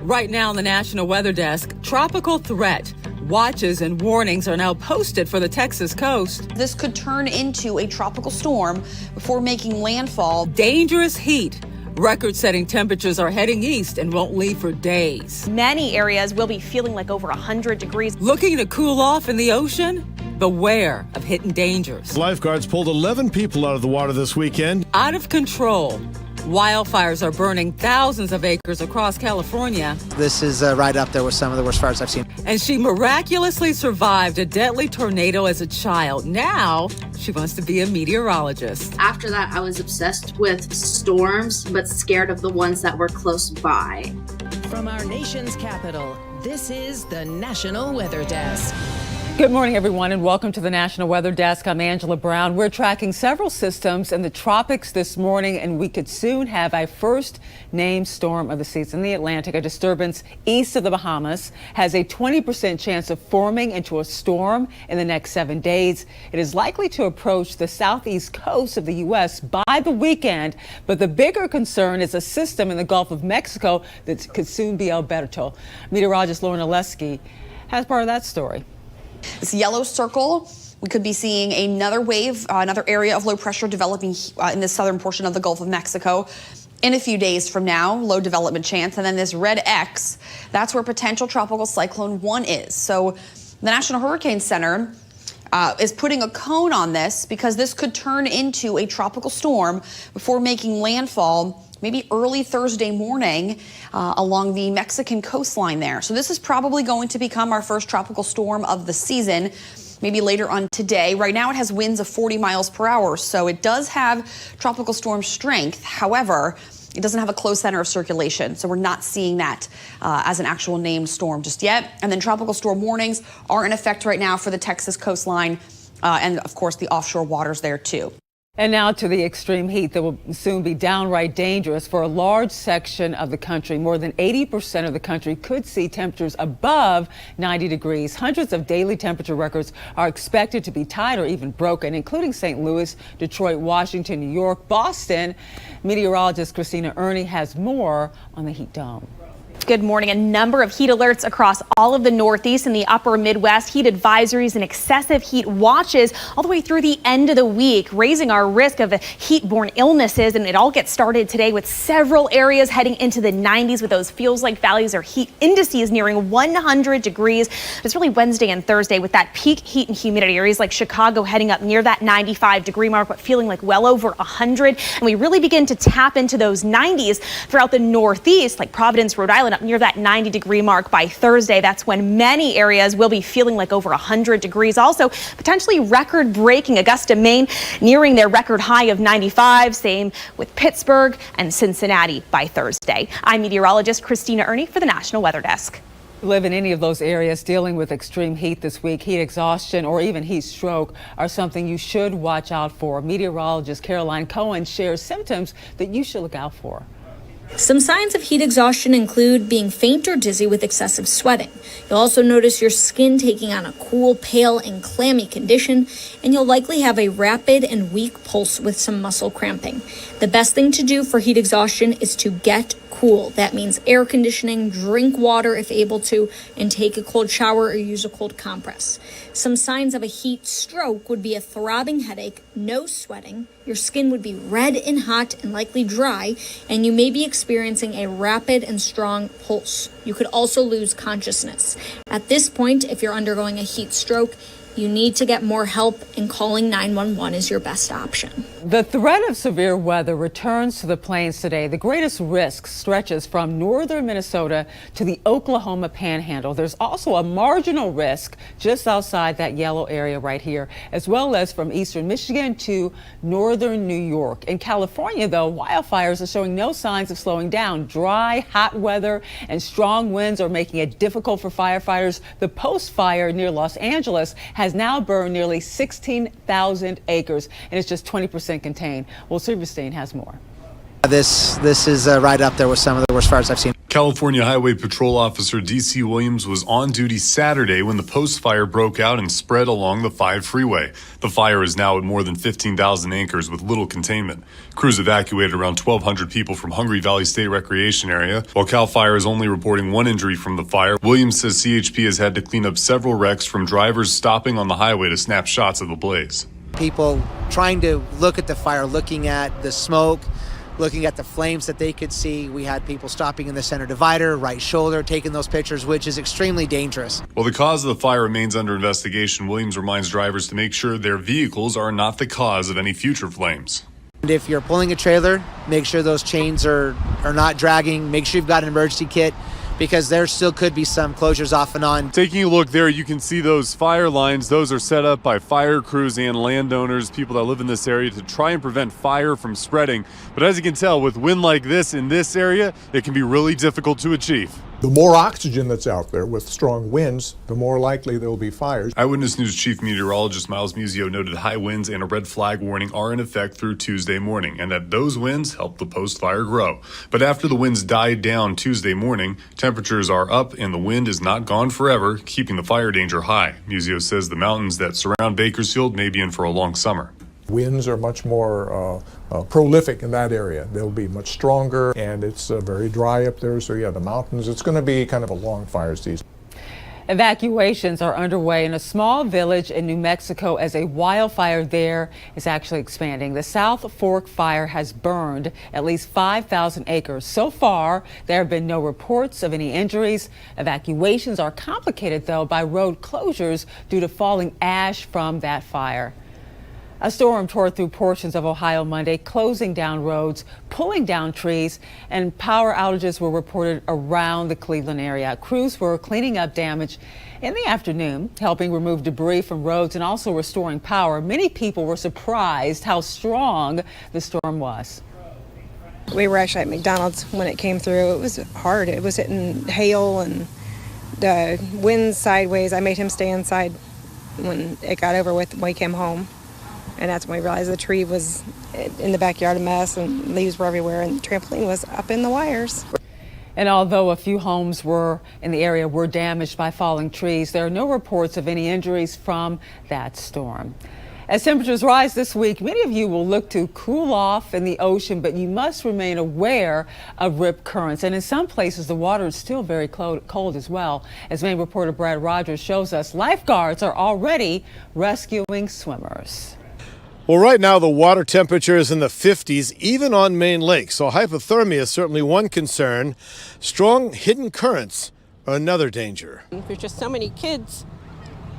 Right now on the National Weather Desk, tropical threat. Watches and warnings are now posted for the Texas coast. This could turn into a tropical storm before making landfall. Dangerous heat. Record-setting temperatures are heading east and won't leave for days. Many areas will be feeling like over 100 degrees. Looking to cool off in the ocean? Beware of hidden dangers. Lifeguards pulled 11 people out of the water this weekend. Out of control. Wildfires are burning thousands of acres across California. This is right up there with some of the worst fires I've seen. And she miraculously survived a deadly tornado as a child. Now she wants to be a meteorologist. After that, I was obsessed with storms, but scared of the ones that were close by. From our nation's capital, this is the National Weather Desk. Good morning, everyone, and welcome to the National Weather Desk. I'm Angela Brown. We're tracking several systems in the tropics this morning, and we could soon have a first named storm of the season. The Atlantic, a disturbance east of the Bahamas, has a 20% chance of forming into a storm in the next 7 days. It is likely to approach the southeast coast of the U.S. by the weekend, but the bigger concern is a system in the Gulf of Mexico that could soon be Alberto. Meteorologist Lauren Oleski has part of that story. This yellow circle, we could be seeing another wave, another area of low pressure developing in the southern portion of the Gulf of Mexico in a few days from now, low development chance. And then this red X, that's where potential tropical cyclone 1 is. So the National Hurricane Center is putting a cone on this because this could turn into a tropical storm before making landfall maybe early Thursday morning along the Mexican coastline there. So this is probably going to become our first tropical storm of the season, maybe later on today. Right now it has winds of 40 miles per hour, so it does have tropical storm strength. However, it doesn't have a close center of circulation, so we're not seeing that as an actual named storm just yet. And then tropical storm warnings are in effect right now for the Texas coastline and, of course, the offshore waters there, too. And now to the extreme heat that will soon be downright dangerous for a large section of the country. More than 80% of the country could see temperatures above 90 degrees. Hundreds of daily temperature records are expected to be tied or even broken, including St. Louis, Detroit, Washington, New York, Boston. Meteorologist Christina Ernie has more on the heat dome. Good morning. A number of heat alerts across all of the Northeast and the upper Midwest. Heat advisories and excessive heat watches all the way through the end of the week, raising our risk of heat-borne illnesses. And it all gets started today with several areas heading into the 90s with those feels-like values or heat indices nearing 100 degrees. It's really Wednesday and Thursday with that peak heat and humidity. Areas like Chicago heading up near that 95-degree mark, but feeling like well over 100. And we really begin to tap into those 90s throughout the Northeast, like Providence, Rhode Island, up near that 90-degree mark by Thursday. That's when many areas will be feeling like over 100 degrees. Also, potentially record-breaking Augusta, Maine, nearing their record high of 95. Same with Pittsburgh and Cincinnati by Thursday. I'm meteorologist Christina Ernie for the National Weather Desk. Live in any of those areas dealing with extreme heat this week, heat exhaustion or even heat stroke are something you should watch out for. Meteorologist Caroline Cohen shares symptoms that you should look out for. Some signs of heat exhaustion include being faint or dizzy with excessive sweating. You'll also notice your skin taking on a cool, pale, and clammy condition, and you'll likely have a rapid and weak pulse with some muscle cramping. The best thing to do for heat exhaustion is to get cool. That means air conditioning, drink water if able to, and take a cold shower or use a cold compress. Some signs of a heat stroke would be a throbbing headache, no sweating, your skin would be red and hot and likely dry, and you may be experiencing a rapid and strong pulse. You could also lose consciousness. At this point, if you're undergoing a heat stroke, you need to get more help, and calling 911 is your best option. The threat of severe weather returns to the plains today. The greatest risk stretches from northern Minnesota to the Oklahoma Panhandle. There's also a marginal risk just outside that yellow area right here, as well as from eastern Michigan to northern New York. In California, though, wildfires are showing no signs of slowing down. Dry, hot weather and strong winds are making it difficult for firefighters. The Post Fire near Los Angeles has now burned nearly 16,000 acres, and it's just 20% contained. Well, Silverstein has more. This is right up there with some of the worst fires I've seen. California Highway Patrol Officer D.C. Williams was on duty Saturday when the post fire broke out and spread along the 5 freeway. The fire is now at more than 15,000 acres with little containment. Crews evacuated around 1,200 people from Hungry Valley State Recreation Area. While CAL FIRE is only reporting 1 injury from the fire, Williams says CHP has had to clean up several wrecks from drivers stopping on the highway to snap shots of the blaze. People trying to look at the fire, looking at the smoke, looking at the flames that they could see. We had people stopping in the center divider, right shoulder, taking those pictures, which is extremely dangerous. While the cause of the fire remains under investigation, Williams reminds drivers to make sure their vehicles are not the cause of any future flames. And if you're pulling a trailer, make sure those chains are not dragging. Make sure you've got an emergency kit, because there still could be some closures off and on. Taking a look there, you can see those fire lines. Those are set up by fire crews and landowners, people that live in this area, to try and prevent fire from spreading. But as you can tell, with wind like this in this area, it can be really difficult to achieve. The more oxygen that's out there with strong winds, the more likely there will be fires. Eyewitness News Chief Meteorologist Miles Musio noted high winds and a red flag warning are in effect through Tuesday morning, and that those winds helped the post-fire grow. But after the winds died down Tuesday morning, temperatures are up and the wind is not gone forever, keeping the fire danger high. Musio says the mountains that surround Bakersfield may be in for a long summer. Winds are much more prolific in that area. They'll be much stronger, and it's very dry up there, so yeah, the mountains, it's going to be kind of a long fire season. Evacuations are underway in a small village in New Mexico as a wildfire there is actually expanding. The South Fork fire has burned at least 5,000 acres. So far, there have been no reports of any injuries. Evacuations are complicated, though, by road closures due to falling ash from that fire. A storm tore through portions of Ohio Monday, closing down roads, pulling down trees, and power outages were reported around the Cleveland area. Crews were cleaning up damage in the afternoon, helping remove debris from roads and also restoring power. Many people were surprised how strong the storm was. We were actually at McDonald's when it came through. It was hard. It was hitting hail and the wind sideways. I made him stay inside when it got over with when we came home. And that's when we realized the tree was in the backyard a mess and leaves were everywhere and the trampoline was up in the wires. And although a few homes in the area were damaged by falling trees, there are no reports of any injuries from that storm. As temperatures rise this week, many of you will look to cool off in the ocean, but you must remain aware of rip currents. And in some places, the water is still very cold as well. As Maine reporter Brad Rogers shows us, lifeguards are already rescuing swimmers. Well, right now the water temperature is in the 50s, even on Maine Lake. So hypothermia is certainly one concern. Strong hidden currents are another danger. There's just so many kids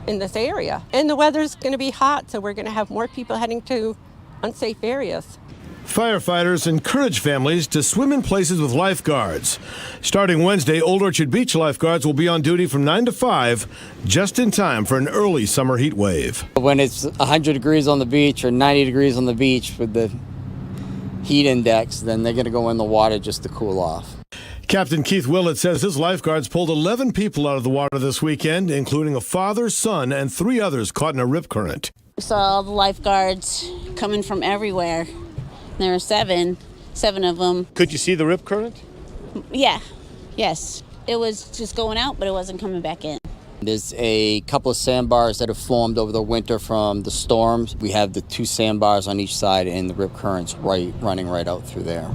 in this area. And the weather's going to be hot, so we're going to have more people heading to unsafe areas. Firefighters encourage families to swim in places with lifeguards. Starting Wednesday, Old Orchard Beach lifeguards will be on duty from 9 to 5, just in time for an early summer heat wave. When it's 100 degrees on the beach or 90 degrees on the beach with the heat index, then they're going to go in the water just to cool off. Captain Keith Willett says his lifeguards pulled 11 people out of the water this weekend, including a father, son, and 3 others caught in a rip current. We saw all the lifeguards coming from everywhere. There were seven of them. Could you see the rip current? Yes. It was just going out, but it wasn't coming back in. There's a couple of sandbars that have formed over the winter from the storms. We have the 2 sandbars on each side and the rip currents running right out through there.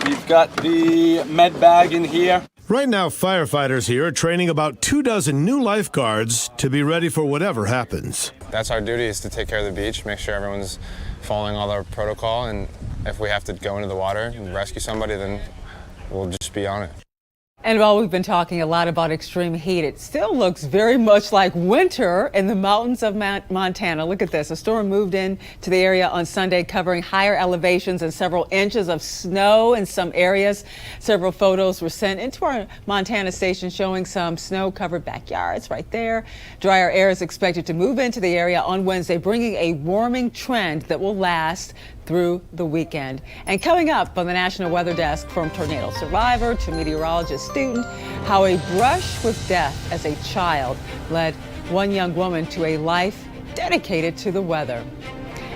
We've got the med bag in here. Right now, firefighters here are training about 24 new lifeguards to be ready for whatever happens. That's our duty, is to take care of the beach, make sure everyone's following all our protocol, and if we have to go into the water and rescue somebody, then we'll just be on it. And while we've been talking a lot about extreme heat, it still looks very much like winter in the mountains of Montana. Look at this. A storm moved in to the area on Sunday, covering higher elevations and several inches of snow in some areas. Several photos were sent into our Montana station showing some snow-covered backyards right there. Drier air is expected to move into the area on Wednesday, bringing a warming trend that will last through the weekend. And coming up on the National Weather Desk, from tornado survivor to meteorologist student, how a brush with death as a child led one young woman to a life dedicated to the weather.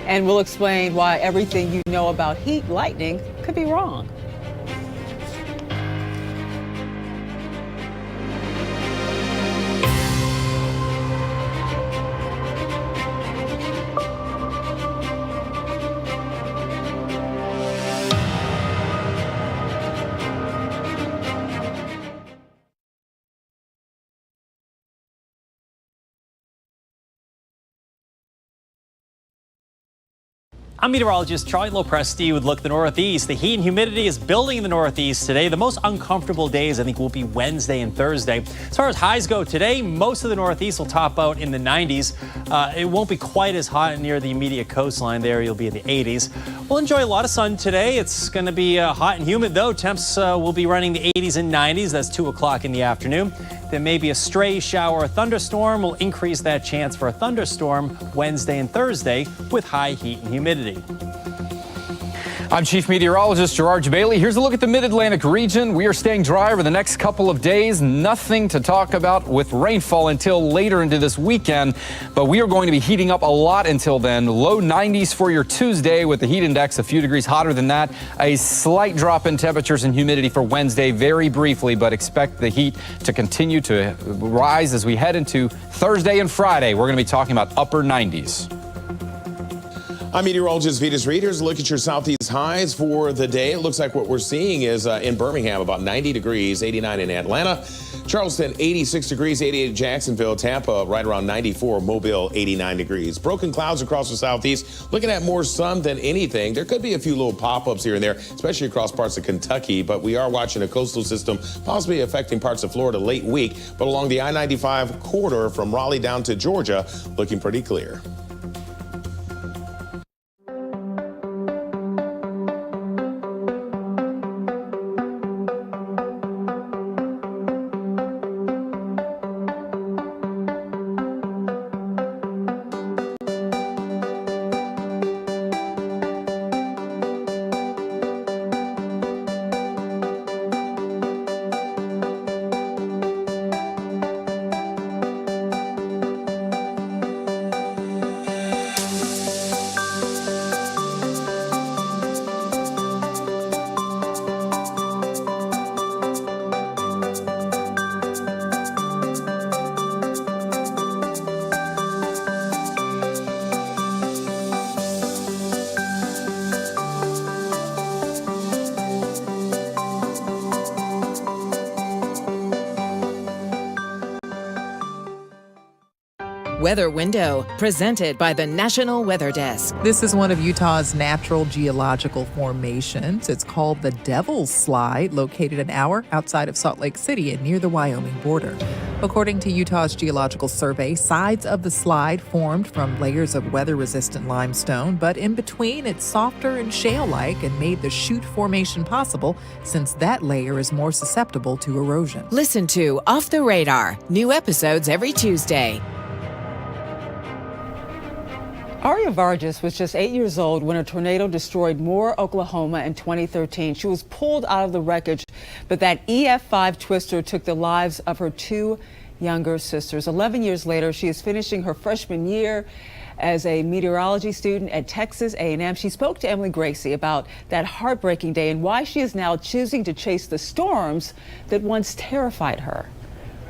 And we'll explain why everything you know about heat lightning could be wrong. I'm meteorologist Charlie Lopresti with Look at the Northeast. The heat and humidity is building in the Northeast today. The most uncomfortable days, I think, will be Wednesday and Thursday. As far as highs go today, most of the Northeast will top out in the 90s. It won't be quite as hot near the immediate coastline there. You'll be in the 80s. We'll enjoy a lot of sun today. It's going to be hot and humid, though. Temps will be running the 80s and 90s. That's 2 o'clock in the afternoon. There may be a stray shower or thunderstorm. Will increase that chance for a thunderstorm Wednesday and Thursday with high heat and humidity. I'm Chief Meteorologist Gerard Bailey. Here's a look at the Mid-Atlantic region. We are staying dry over the next couple of days. Nothing to talk about with rainfall until later into this weekend, but we are going to be heating up a lot until then. Low 90s for your Tuesday with the heat index a few degrees hotter than that. A slight drop in temperatures and humidity for Wednesday very briefly, but expect the heat to continue to rise as we head into Thursday and Friday. We're going to be talking about upper 90s. I'm meteorologist Vetus Reed. Here's a look at your southeast highs for the day. It looks like what we're seeing is in Birmingham about 90 degrees, 89 in Atlanta, Charleston 86 degrees, 88 in Jacksonville, Tampa right around 94, Mobile 89 degrees. Broken clouds across the southeast, looking at more sun than anything. There could be a few little pop-ups here and there, especially across parts of Kentucky, but we are watching a coastal system possibly affecting parts of Florida late week, but along the I-95 corridor from Raleigh down to Georgia, looking pretty clear. Weather Window, presented by the National Weather Desk. This is one of Utah's natural geological formations. It's called the Devil's Slide, located an hour outside of Salt Lake City and near the Wyoming border. According to Utah's Geological Survey, sides of the slide formed from layers of weather-resistant limestone, but in between it's softer and shale-like and made the chute formation possible since that layer is more susceptible to erosion. Listen to Off the Radar, new episodes every Tuesday. Aria Vargas was just 8 years old when a tornado destroyed Moore, Oklahoma in 2013. She was pulled out of the wreckage, but that EF5 twister took the lives of her 2 younger sisters. 11 years later, she is finishing her freshman year as a meteorology student at Texas A&M. She spoke to Emily Gracie about that heartbreaking day and why she is now choosing to chase the storms that once terrified her.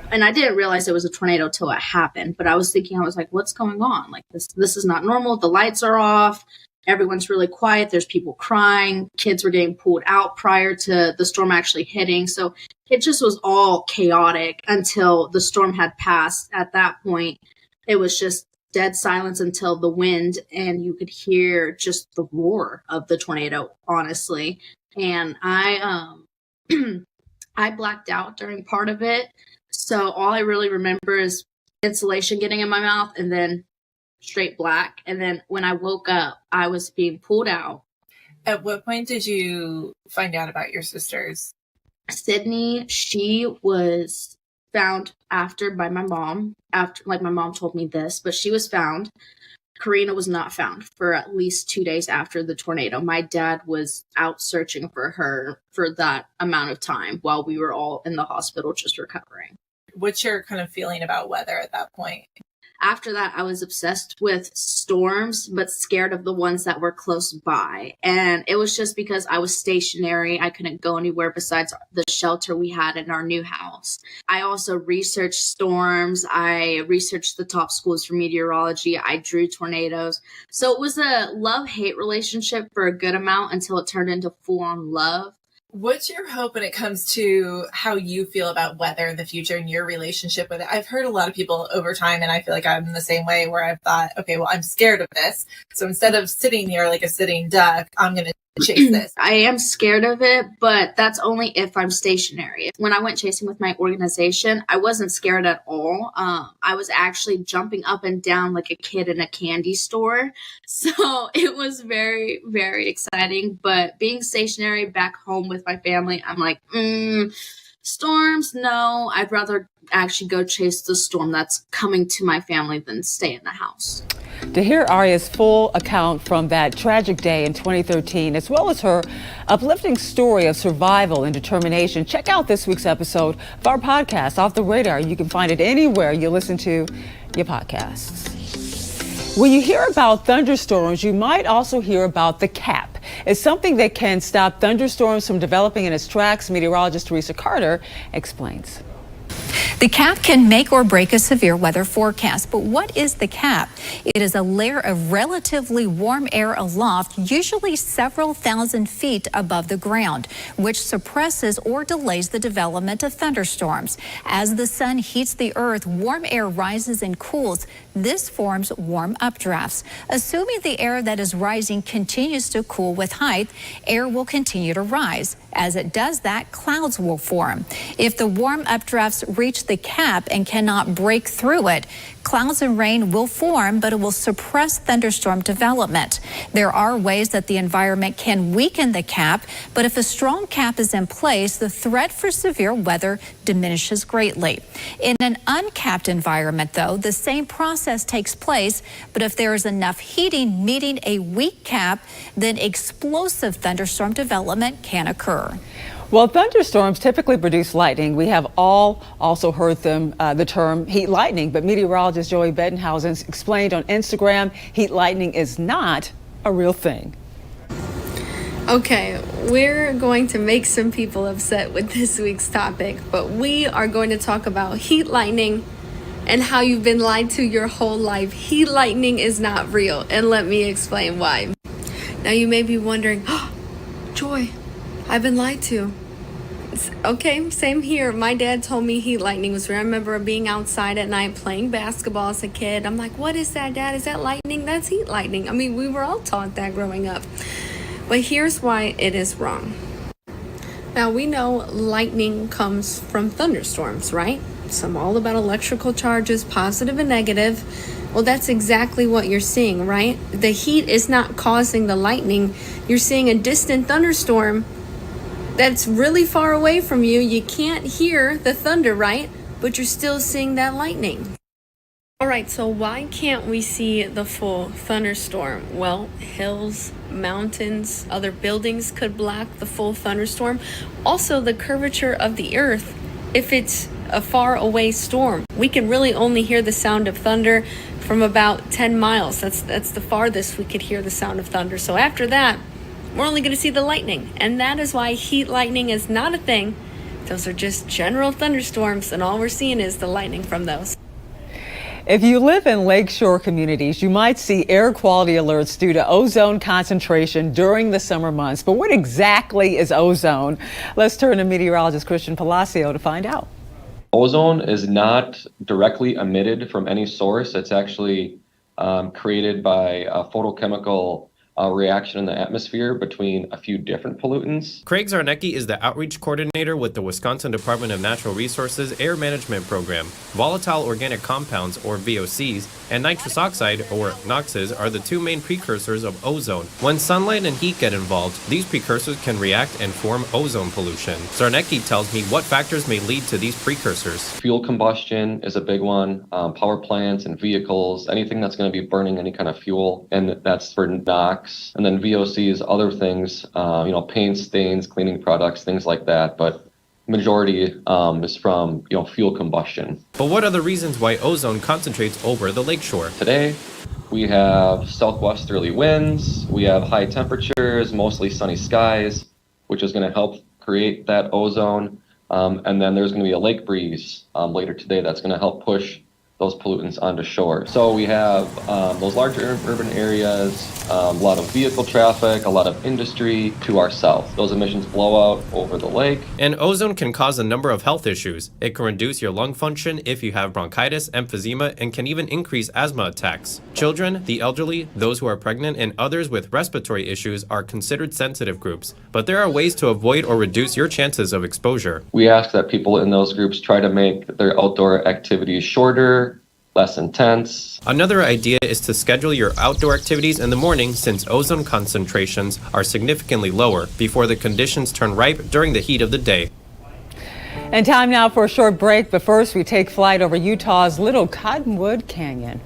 And I didn't realize it was a tornado till it happened, but I was thinking, what's going on? Like this is not normal. The lights are off. Everyone's really quiet. There's people crying. Kids were getting pulled out prior to the storm actually hitting. So it just was all chaotic until the storm had passed. At that point, it was just dead silence until the wind, and you could hear just the roar of the tornado, honestly. And I blacked out during part of it. So all I really remember is insulation getting in my mouth and then straight black. And then when I woke up, I was being pulled out. At what point did you find out about your sisters? Sydney, she was found after by my mom. My mom told me this, but she was found. Karina was not found for at least 2 days after the tornado. My dad was out searching for her for that amount of time while we were all in the hospital just recovering. What's your kind of feeling about weather at that point? After that, I was obsessed with storms, but scared of the ones that were close by. And it was just because I was stationary. I couldn't go anywhere besides the shelter we had in our new house. I also researched storms. I researched the top schools for meteorology. I drew tornadoes. So it was a love-hate relationship for a good amount until it turned into full-on love. What's your hope when it comes to how you feel about weather in the future and your relationship with it? I've heard a lot of people over time, and I feel like I'm the same way, where I've thought, okay, well, I'm scared of this. So instead of sitting here like a sitting duck, I'm going to chase this. I am scared of it, but that's only if I'm stationary. When I went chasing with my organization, I wasn't scared at all. I was actually jumping up and down like a kid in a candy store. So it was very, very exciting. But being stationary back home with my family, I'm like, storms, no. I'd rather actually go chase the storm that's coming to my family than stay in the house. To hear Aria's full account from that tragic day in 2013, as well as her uplifting story of survival and determination, check out this week's episode of our podcast, Off the Radar. You can find it anywhere you listen to your podcasts. When you hear about thunderstorms, you might also hear about the cap. It's something that can stop thunderstorms from developing in its tracks. Meteorologist Teresa Carter explains. The cap can make or break a severe weather forecast, but what is the cap? It is a layer of relatively warm air aloft, usually several thousand feet above the ground, which suppresses or delays the development of thunderstorms. As the sun heats the earth, warm air rises and cools. This forms warm updrafts. Assuming the air that is rising continues to cool with height, air will continue to rise. As it does that, clouds will form. If the warm updrafts reach the cap and cannot break through it, clouds and rain will form, but it will suppress thunderstorm development. There are ways that the environment can weaken the cap, but if a strong cap is in place, the threat for severe weather diminishes greatly. In an uncapped environment, though, the same process takes place, but if there is enough heating meeting a weak cap, then explosive thunderstorm development can occur. Well, thunderstorms typically produce lightning. We have all also heard the term heat lightning, but meteorologist Joey Bettenhausen explained on Instagram, heat lightning is not a real thing. Okay, we're going to make some people upset with this week's topic, but we are going to talk about heat lightning and how you've been lied to your whole life. Heat lightning is not real, and let me explain why. Now you may be wondering, oh, Joy, I've been lied to. Okay, same here. My dad told me heat lightning was real. I remember being outside at night playing basketball as a kid. I'm like, what is that, Dad? Is that lightning? That's heat lightning. I mean, we were all taught that growing up. But here's why it is wrong. Now, we know lightning comes from thunderstorms, right? Some all about electrical charges, positive and negative. Well, that's exactly what you're seeing, right? The heat is not causing the lightning. You're seeing a distant thunderstorm that's really far away from you. You can't hear the thunder, right? But you're still seeing that lightning. All right, so why can't we see the full thunderstorm? Well, hills, mountains, other buildings could block the full thunderstorm. Also, the curvature of the earth. If it's a far away storm, we can really only hear the sound of thunder from about 10 miles. That's the farthest we could hear the sound of thunder. So after that, we're only going to see the lightning. And that is why heat lightning is not a thing. Those are just general thunderstorms, and all we're seeing is the lightning from those. If you live in lakeshore communities, you might see air quality alerts due to ozone concentration during the summer months. But what exactly is ozone? Let's turn to meteorologist Christian Palacio to find out. Ozone is not directly emitted from any source. It's actually created by a photochemical reaction in the atmosphere between a few different pollutants. Craig Zarnecki is the outreach coordinator with the Wisconsin Department of Natural Resources Air Management Program. Volatile organic compounds, or VOCs, and nitrous oxide, or NOxes, are the two main precursors of ozone. When sunlight and heat get involved, these precursors can react and form ozone pollution. Zarnecki tells me what factors may lead to these precursors. Fuel combustion is a big one. Power plants and vehicles, anything that's going to be burning any kind of fuel, and that's for NOx. And then VOCs, other things, paint stains, cleaning products, things like that. But majority is from, fuel combustion. But what are the reasons why ozone concentrates over the lakeshore? Today, we have southwesterly winds, we have high temperatures, mostly sunny skies, which is going to help create that ozone. And then there's going to be a lake breeze later today that's going to help push those pollutants onto shore. So we have those larger urban areas, a lot of vehicle traffic, a lot of industry to our south. Those emissions blow out over the lake. And ozone can cause a number of health issues. It can reduce your lung function if you have bronchitis, emphysema, and can even increase asthma attacks. Children, the elderly, those who are pregnant, and others with respiratory issues are considered sensitive groups. But there are ways to avoid or reduce your chances of exposure. We ask that people in those groups try to make their outdoor activities shorter, less intense. Another idea is to schedule your outdoor activities in the morning, since ozone concentrations are significantly lower before the conditions turn ripe during the heat of the day. And time now for a short break, but first we take flight over Utah's Little Cottonwood Canyon.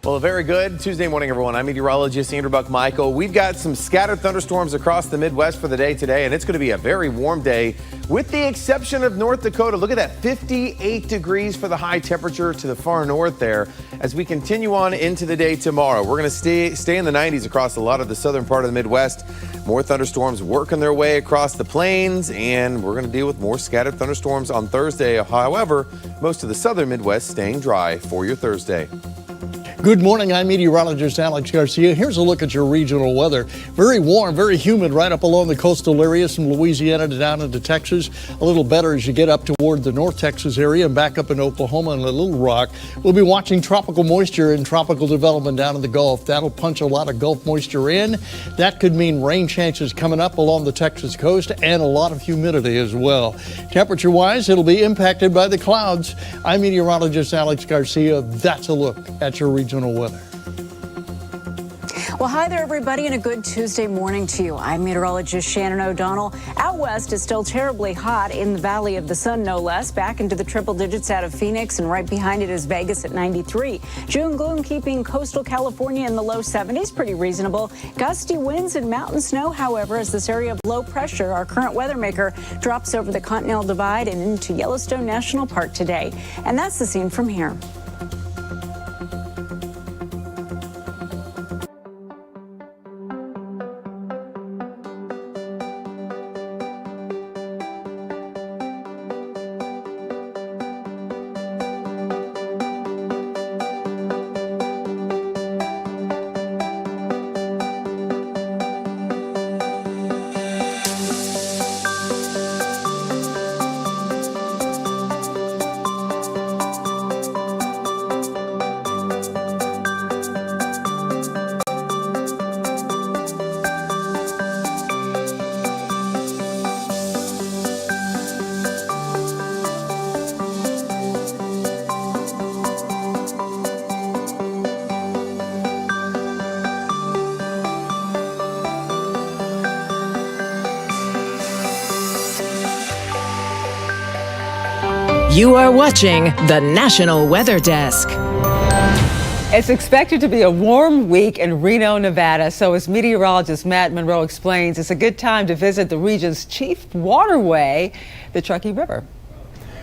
Well, a very good Tuesday morning, everyone. I'm meteorologist Andrew Buck-Michael. We've got some scattered thunderstorms across the Midwest for the day today, and it's going to be a very warm day, with the exception of North Dakota. Look at that, 58 degrees for the high temperature to the far north there. As we continue on into the day tomorrow, we're going to stay in the 90s across a lot of the southern part of the Midwest. More thunderstorms working their way across the plains, and we're going to deal with more scattered thunderstorms on Thursday. However, most of the southern Midwest staying dry for your Thursday. Good morning, I'm meteorologist Alex Garcia. Here's a look at your regional weather. Very warm, very humid right up along the coastal areas from Louisiana to down into Texas. A little better as you get up toward the North Texas area and back up in Oklahoma and Little Rock. We'll be watching tropical moisture and tropical development down in the Gulf. That'll punch a lot of Gulf moisture in. That could mean rain chances coming up along the Texas coast and a lot of humidity as well. Temperature-wise, it'll be impacted by the clouds. I'm meteorologist Alex Garcia. That's a look at your regional weather. Well, hi there, everybody, and a good Tuesday morning to you. I'm meteorologist Shannon O'Donnell. Out west is still terribly hot in the Valley of the Sun, no less. Back into the triple digits out of Phoenix, and right behind it is Vegas at 93. June gloom keeping coastal California in the low 70s, pretty reasonable. Gusty winds and mountain snow, however, as this area of low pressure, our current weather maker, drops over the Continental Divide and into Yellowstone National Park today. And that's the scene from here. You are watching the National Weather Desk. It's expected to be a warm week in Reno, Nevada. So as meteorologist Matt Monroe explains, it's a good time to visit the region's chief waterway, the Truckee River.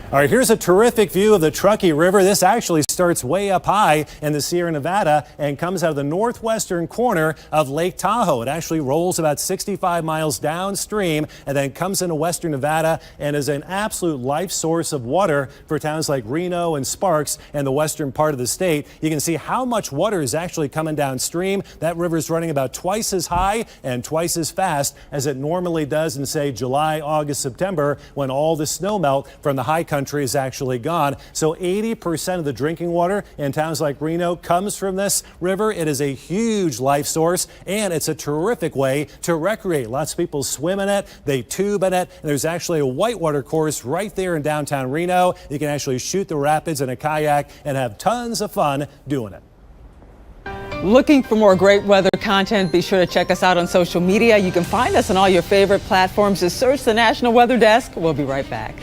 All right, here's a terrific view of the Truckee River. This actually starts way up high in the Sierra Nevada and comes out of the northwestern corner of Lake Tahoe. It actually rolls about 65 miles downstream and then comes into western Nevada and is an absolute life source of water for towns like Reno and Sparks and the western part of the state. You can see how much water is actually coming downstream. That river is running about twice as high and twice as fast as it normally does in, say, July, August, September, when all the snow melt from the high country is actually gone. So 80% of the drinking water in towns like Reno comes from this river. It is a huge life source, and it's a terrific way to recreate. Lots of people swim in it, they tube in it, and there's actually a whitewater course right there in downtown Reno. You can actually shoot the rapids in a kayak and have tons of fun doing it. Looking for more great weather content? Be sure to check us out on social media. You can find us on all your favorite platforms. Just search the National Weather Desk. We'll be right back.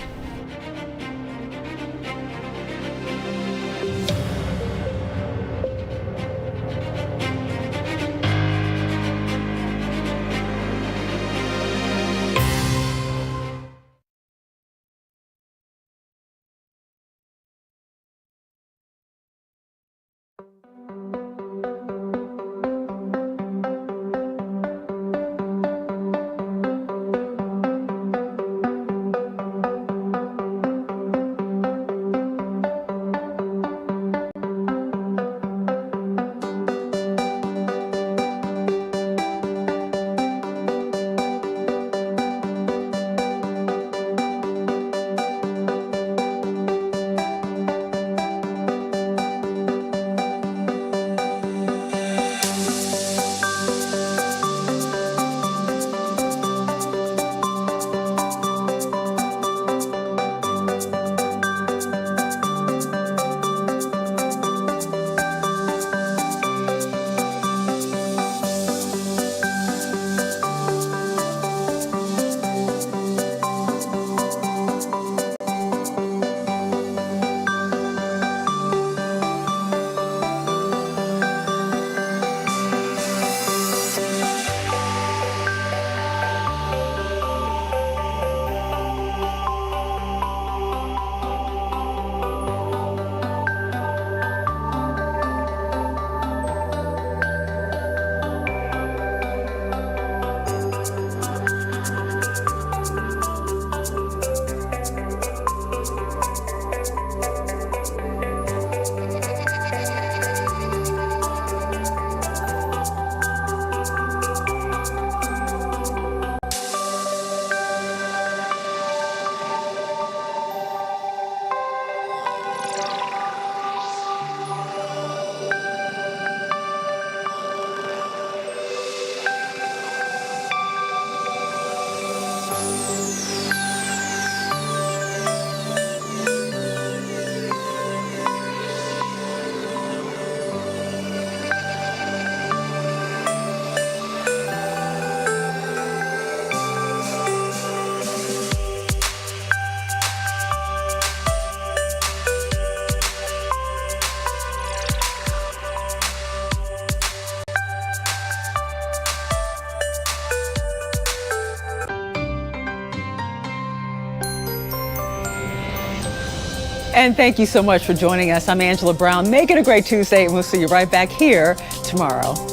And thank you so much for joining us. I'm Angela Brown. Make it a great Tuesday, and we'll see you right back here tomorrow.